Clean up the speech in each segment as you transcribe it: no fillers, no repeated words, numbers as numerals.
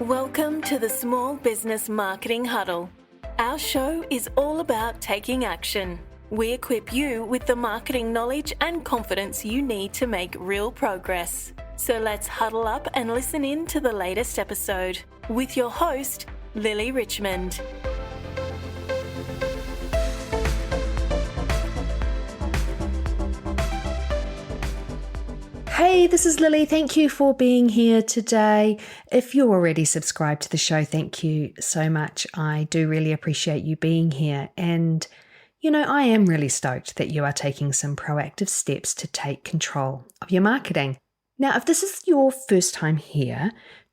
Welcome to the Small Business Marketing Huddle. Our show is all about taking action. We equip you with the marketing knowledge and confidence you need to make real progress. So let's huddle up and listen in to the latest episode with your host, Lily Richmond. Hey, this is Lily. Thank you for being here today. If you're already subscribed to the show, thank you so much. I do really appreciate you being here. And, I am really stoked that you are taking some proactive steps to take control of your marketing. Now, if this is your first time here,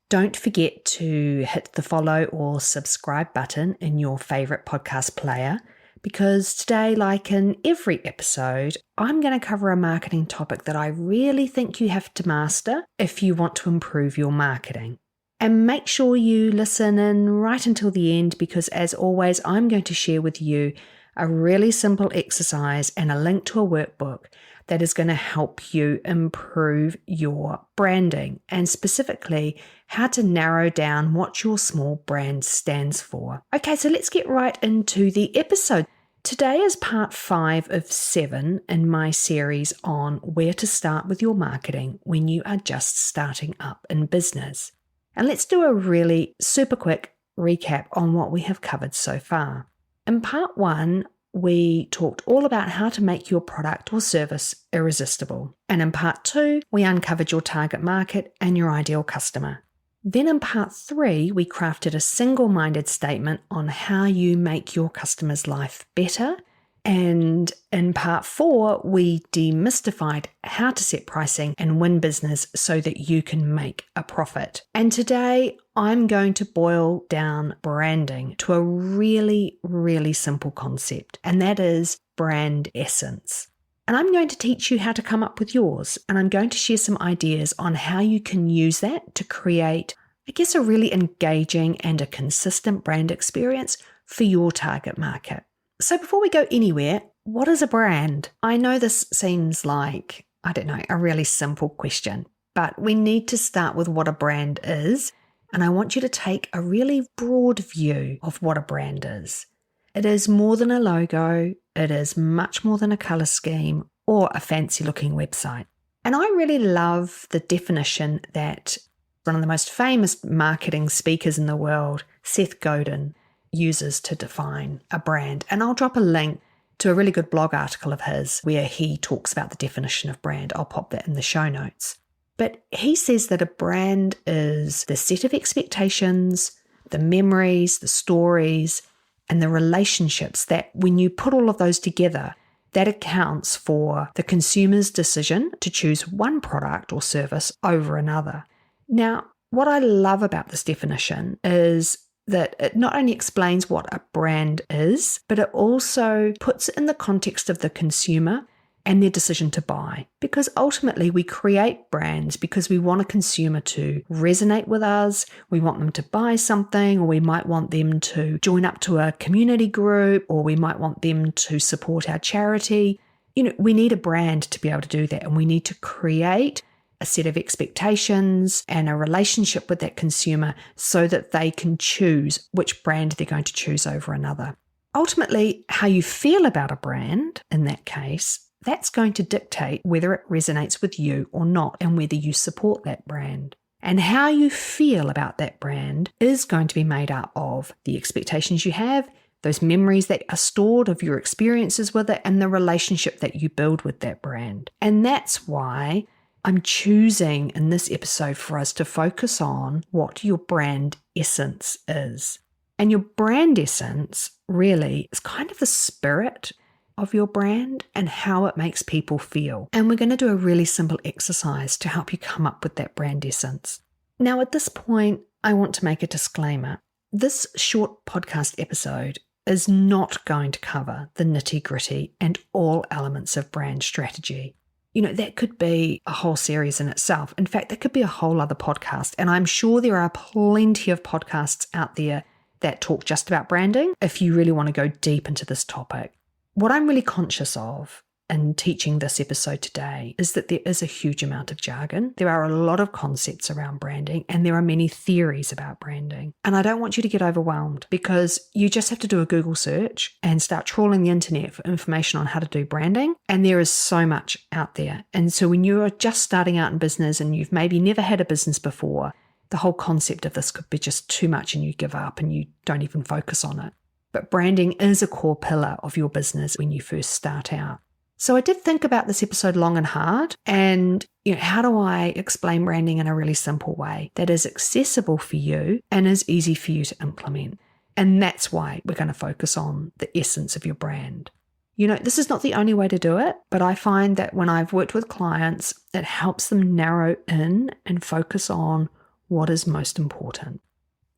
don't forget to hit the follow or subscribe button in your favorite podcast player, because today, like in every episode, I'm going to cover a marketing topic that I really think you have to master if you want to improve your marketing. And make sure you listen in right until the end, because as always, I'm going to share with you a really simple exercise and a link to a workbook that is going to help you improve your branding, and specifically how to narrow down what your small brand stands for. Okay, so let's get right into the episode. Today is part 5 of 7 in my series on where to start with your marketing when you are just starting up in business. And let's do a really super quick recap on what we have covered so far. In part 1, we talked all about how to make your product or service irresistible. And in part 2, we uncovered your target market and your ideal customer. Then in part 3, we crafted a single-minded statement on how you make your customer's life better. And in part 4, we demystified how to set pricing and win business so that you can make a profit. And today, I'm going to boil down branding to a really, really simple concept, and that is brand essence. And I'm going to teach you how to come up with yours, and I'm going to share some ideas on how you can use that to create, a really engaging and a consistent brand experience for your target market. So before we go anywhere, what is a brand? I know this seems like, a really simple question, but we need to start with what a brand is, and I want you to take a really broad view of what a brand is. It is more than a logo, it is much more than a color scheme or a fancy looking website. And I really love the definition that one of the most famous marketing speakers in the world, Seth Godin, uses to define a brand. And I'll drop a link to a really good blog article of his where he talks about the definition of brand. I'll pop that in the show notes. But he says that a brand is the set of expectations, the memories, the stories, and the relationships that when you put all of those together, that accounts for the consumer's decision to choose one product or service over another. Now, what I love about this definition is that it not only explains what a brand is, but it also puts it in the context of the consumer and their decision to buy. Because ultimately we create brands because we want a consumer to resonate with us, we want them to buy something, or we might want them to join up to a community group, or we might want them to support our charity. We need a brand to be able to do that, and we need to create a set of expectations and a relationship with that consumer so that they can choose which brand they're going to choose over another. Ultimately, how you feel about a brand, in that case, that's going to dictate whether it resonates with you or not and whether you support that brand. And how you feel about that brand is going to be made up of the expectations you have, those memories that are stored of your experiences with it, and the relationship that you build with that brand. And that's why I'm choosing in this episode for us to focus on what your brand essence is. And your brand essence really is kind of the spirit of your brand and how it makes people feel. And we're going to do a really simple exercise to help you come up with that brand essence. Now, at this point, I want to make a disclaimer. This short podcast episode is not going to cover the nitty-gritty and all elements of brand strategy. That could be a whole series in itself. In fact, that could be a whole other podcast. And I'm sure there are plenty of podcasts out there that talk just about branding if you really want to go deep into this topic. What I'm really conscious of in teaching this episode today is that there is a huge amount of jargon. There are a lot of concepts around branding, and there are many theories about branding. And I don't want you to get overwhelmed, because you just have to do a Google search and start trawling the internet for information on how to do branding. And there is so much out there. And so when you're just starting out in business and you've maybe never had a business before, the whole concept of this could be just too much and you give up and you don't even focus on it. But branding is a core pillar of your business when you first start out. So I did think about this episode long and hard, and how do I explain branding in a really simple way that is accessible for you and is easy for you to implement? And that's why we're going to focus on the essence of your brand. This is not the only way to do it, but I find that when I've worked with clients, it helps them narrow in and focus on what is most important.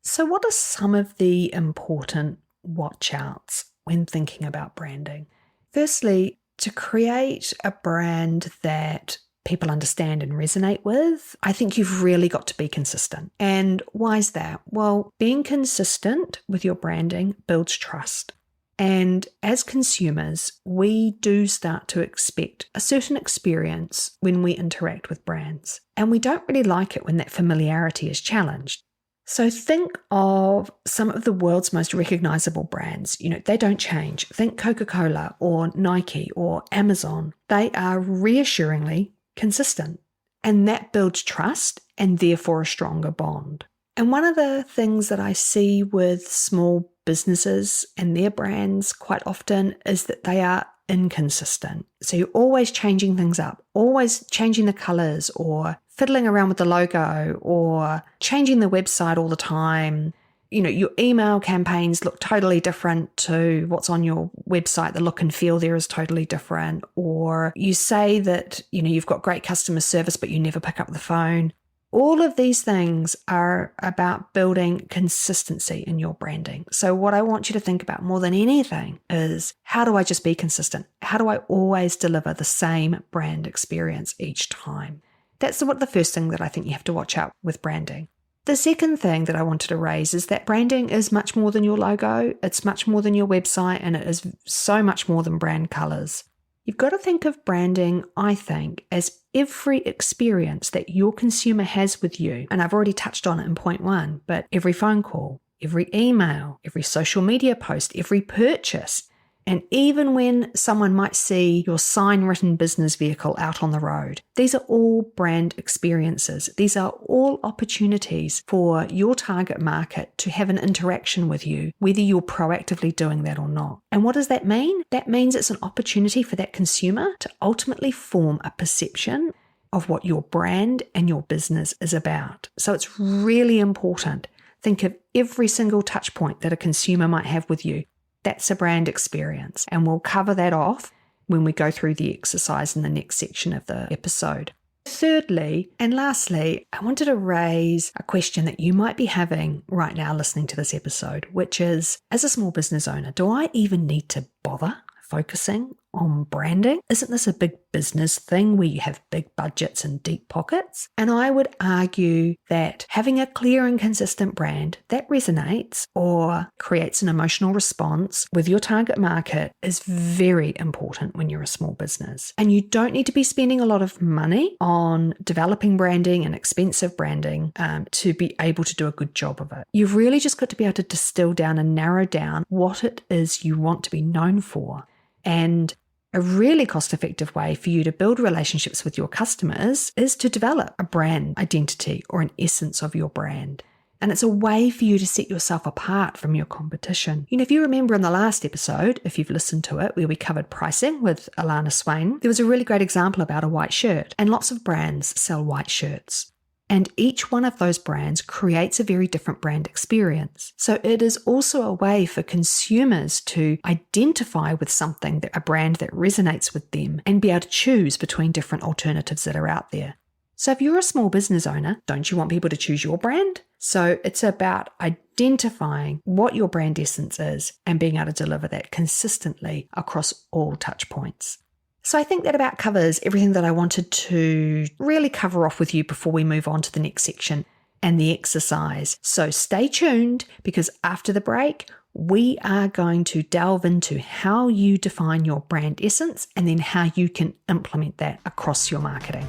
So what are some of the important watch outs when thinking about branding? Firstly, to create a brand that people understand and resonate with, I think you've really got to be consistent. And why is that? Well, being consistent with your branding builds trust. And as consumers, we do start to expect a certain experience when we interact with brands. And we don't really like it when that familiarity is challenged. So think of some of the world's most recognizable brands. They don't change. Think Coca-Cola or Nike or Amazon. They are reassuringly consistent, and that builds trust and therefore a stronger bond. And one of the things that I see with small businesses and their brands quite often is that they are inconsistent. So you're always changing things up, always changing the colors or fiddling around with the logo or changing the website all the time. Your email campaigns look totally different to what's on your website. The look and feel there is totally different. Or you say that, you've got great customer service, but you never pick up the phone. All of these things are about building consistency in your branding. So what I want you to think about more than anything is, how do I just be consistent? How do I always deliver the same brand experience each time? That's the first thing that I think you have to watch out with branding. The second thing that I wanted to raise is that branding is much more than your logo. It's much more than your website, and it is so much more than brand colors. You've got to think of branding, I think, as every experience that your consumer has with you. And I've already touched on it in point 1, but every phone call, every email, every social media post, every purchase. And even when someone might see your sign-written business vehicle out on the road, these are all brand experiences. These are all opportunities for your target market to have an interaction with you, whether you're proactively doing that or not. And what does that mean? That means it's an opportunity for that consumer to ultimately form a perception of what your brand and your business is about. So it's really important. Think of every single touch point that a consumer might have with you. That's a brand experience, and we'll cover that off when we go through the exercise in the next section of the episode. Thirdly, and lastly, I wanted to raise a question that you might be having right now listening to this episode, which is, as a small business owner, do I even need to bother focusing on branding? Isn't this a big business thing where you have big budgets and deep pockets? And I would argue that having a clear and consistent brand that resonates or creates an emotional response with your target market is very important when you're a small business. And you don't need to be spending a lot of money on developing branding and expensive branding to be able to do a good job of it. You've really just got to be able to distill down and narrow down what it is you want to be known for. And a really cost-effective way for you to build relationships with your customers is to develop a brand identity or an essence of your brand. And it's a way for you to set yourself apart from your competition. If you remember in the last episode, if you've listened to it, where we covered pricing with Alana Swain, there was a really great example about a white shirt. And lots of brands sell white shirts. And each one of those brands creates a very different brand experience. So it is also a way for consumers to identify with something, a brand that resonates with them, and be able to choose between different alternatives that are out there. So if you're a small business owner, don't you want people to choose your brand? So it's about identifying what your brand essence is and being able to deliver that consistently across all touch points. So I think that about covers everything that I wanted to really cover off with you before we move on to the next section and the exercise. So stay tuned, because after the break, we are going to delve into how you define your brand essence and then how you can implement that across your marketing.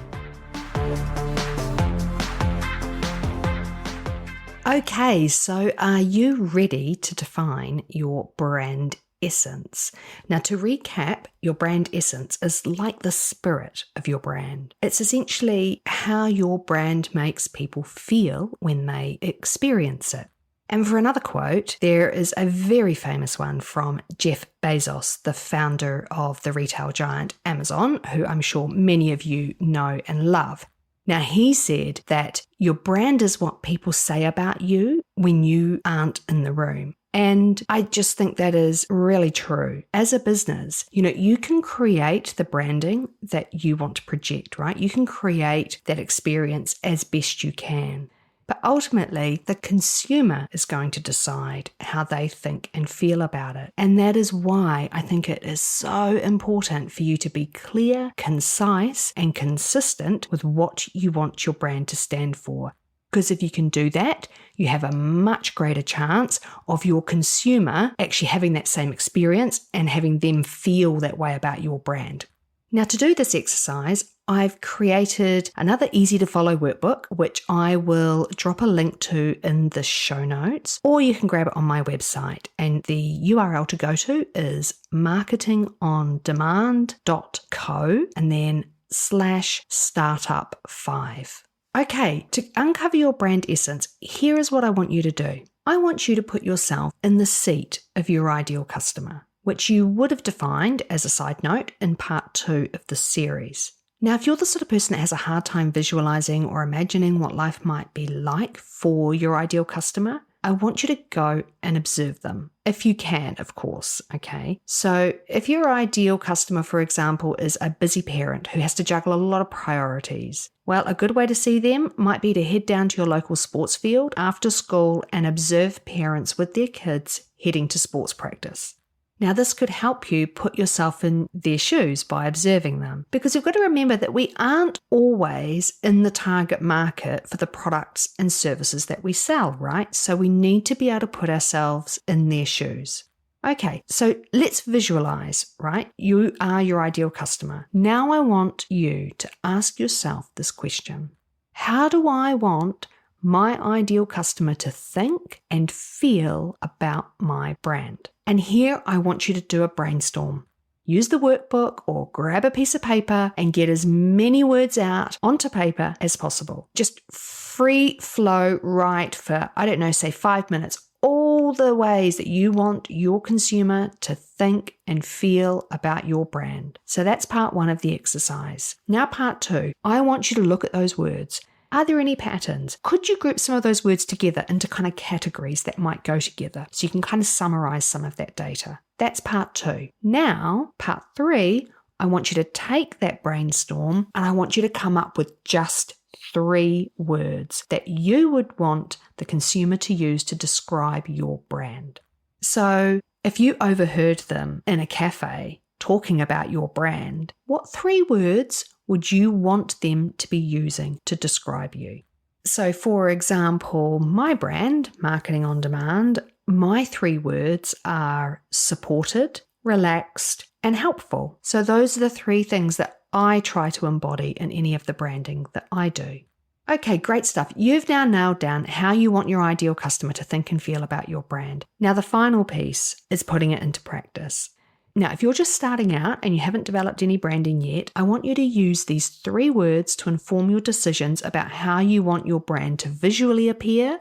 Okay, so are you ready to define your brand essence? Now, to recap, your brand essence is like the spirit of your brand. It's essentially how your brand makes people feel when they experience it. And for another quote, there is a very famous one from Jeff Bezos, the founder of the retail giant Amazon, who I'm sure many of you know and love. Now, he said that your brand is what people say about you when you aren't in the room. And I just think that is really true. As a business, you can create the branding that you want to project, right? You can create that experience as best you can. But ultimately, the consumer is going to decide how they think and feel about it. And that is why I think it is so important for you to be clear, concise, and consistent with what you want your brand to stand for. Because if you can do that, you have a much greater chance of your consumer actually having that same experience and having them feel that way about your brand. Now, to do this exercise, I've created another easy to follow workbook, which I will drop a link to in the show notes, or you can grab it on my website. And the URL to go to is marketingondemand.co and then /startup5. Okay, to uncover your brand essence, here is what I want you to do. I want you to put yourself in the seat of your ideal customer, which you would have defined as a side note in part 2 of the series. Now, if you're the sort of person that has a hard time visualizing or imagining what life might be like for your ideal customer, I want you to go and observe them, if you can, of course, okay? So if your ideal customer, for example, is a busy parent who has to juggle a lot of priorities, well, a good way to see them might be to head down to your local sports field after school and observe parents with their kids heading to sports practice. Now, this could help you put yourself in their shoes by observing them, because you've got to remember that we aren't always in the target market for the products and services that we sell, right? So we need to be able to put ourselves in their shoes. Okay, so let's visualize, right? You are your ideal customer. Now I want you to ask yourself this question. How do I want my ideal customer to think and feel about my brand? And here I want you to do a brainstorm. Use the workbook or grab a piece of paper and get as many words out onto paper as possible. Just free flow write for, say 5 minutes, all the ways that you want your consumer to think and feel about your brand. So that's part 1 of the exercise. Now part 2, I want you to look at those words. Are there any patterns? Could you group some of those words together into kind of categories that might go together so you can kind of summarize some of that data? That's part 2. Now, part 3, I want you to take that brainstorm and I want you to come up with just 3 words that you would want the consumer to use to describe your brand. So if you overheard them in a cafe talking about your brand, what 3 words would you want them to be using to describe you? So for example, my brand, Marketing on Demand, my 3 words are supported, relaxed, and helpful. So those are the 3 things that I try to embody in any of the branding that I do. Okay, great stuff. You've now nailed down how you want your ideal customer to think and feel about your brand. Now the final piece is putting it into practice. Now, if you're just starting out and you haven't developed any branding yet, I want you to use these 3 words to inform your decisions about how you want your brand to visually appear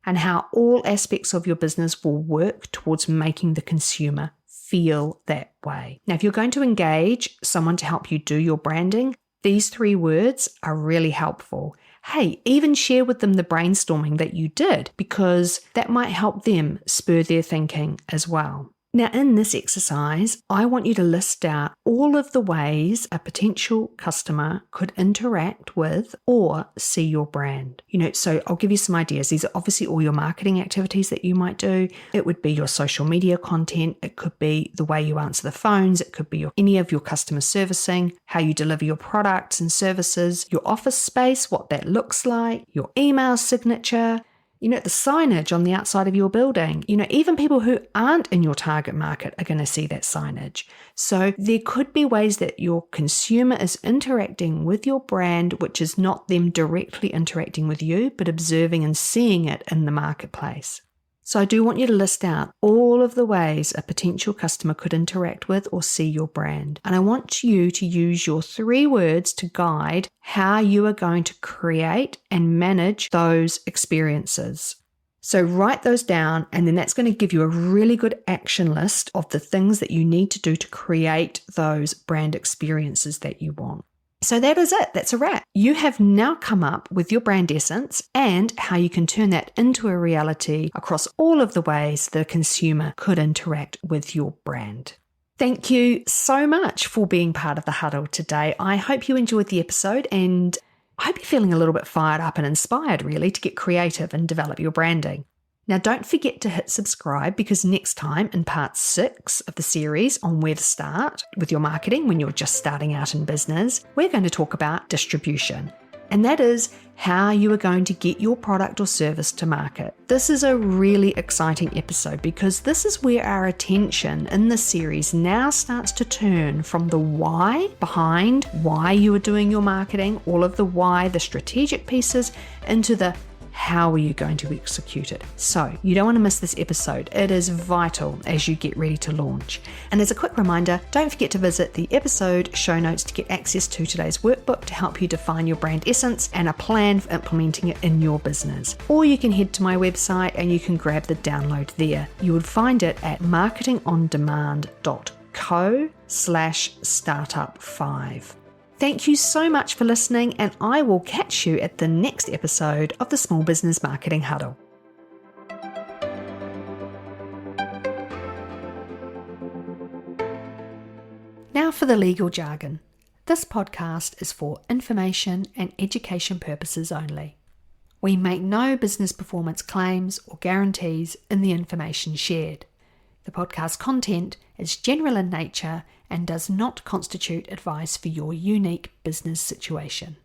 and how all aspects of your business will work towards making the consumer feel that way. Now, if you're going to engage someone to help you do your branding, these 3 words are really helpful. Hey, even share with them the brainstorming that you did, because that might help them spur their thinking as well. Now, in this exercise, I want you to list out all of the ways a potential customer could interact with or see your brand. So I'll give you some ideas. These are obviously all your marketing activities that you might do. It would be your social media content. It could be the way you answer the phones. It could be any of your customer servicing, how you deliver your products and services, your office space, what that looks like, your email signature. the signage on the outside of your building. Even people who aren't in your target market are going to see that signage. So there could be ways that your consumer is interacting with your brand, which is not them directly interacting with you, but observing and seeing it in the marketplace. So I do want you to list out all of the ways a potential customer could interact with or see your brand. And I want you to use your 3 words to guide how you are going to create and manage those experiences. So write those down, and then that's going to give you a really good action list of the things that you need to do to create those brand experiences that you want. So that is it. That's a wrap. You have now come up with your brand essence and how you can turn that into a reality across all of the ways the consumer could interact with your brand. Thank you so much for being part of the huddle today. I hope you enjoyed the episode, and I hope you're feeling a little bit fired up and inspired really to get creative and develop your branding. Now, don't forget to hit subscribe, because next time in part 6 of the series on where to start with your marketing when you're just starting out in business, we're going to talk about distribution. And that is how you are going to get your product or service to market. This is a really exciting episode, because this is where our attention in the series now starts to turn from the why behind why you are doing your marketing, all of the why, the strategic pieces, into the how are you going to execute it? So you don't want to miss this episode. It is vital as you get ready to launch. And as a quick reminder, don't forget to visit the episode show notes to get access to today's workbook to help you define your brand essence and a plan for implementing it in your business. Or you can head to my website and you can grab the download there. You would find it at marketingondemand.co/startup5. Thank you so much for listening, and I will catch you at the next episode of the Small Business Marketing Huddle. Now for the legal jargon. This podcast is for information and education purposes only. We make no business performance claims or guarantees in the information shared. The podcast content is general in nature and does not constitute advice for your unique business situation.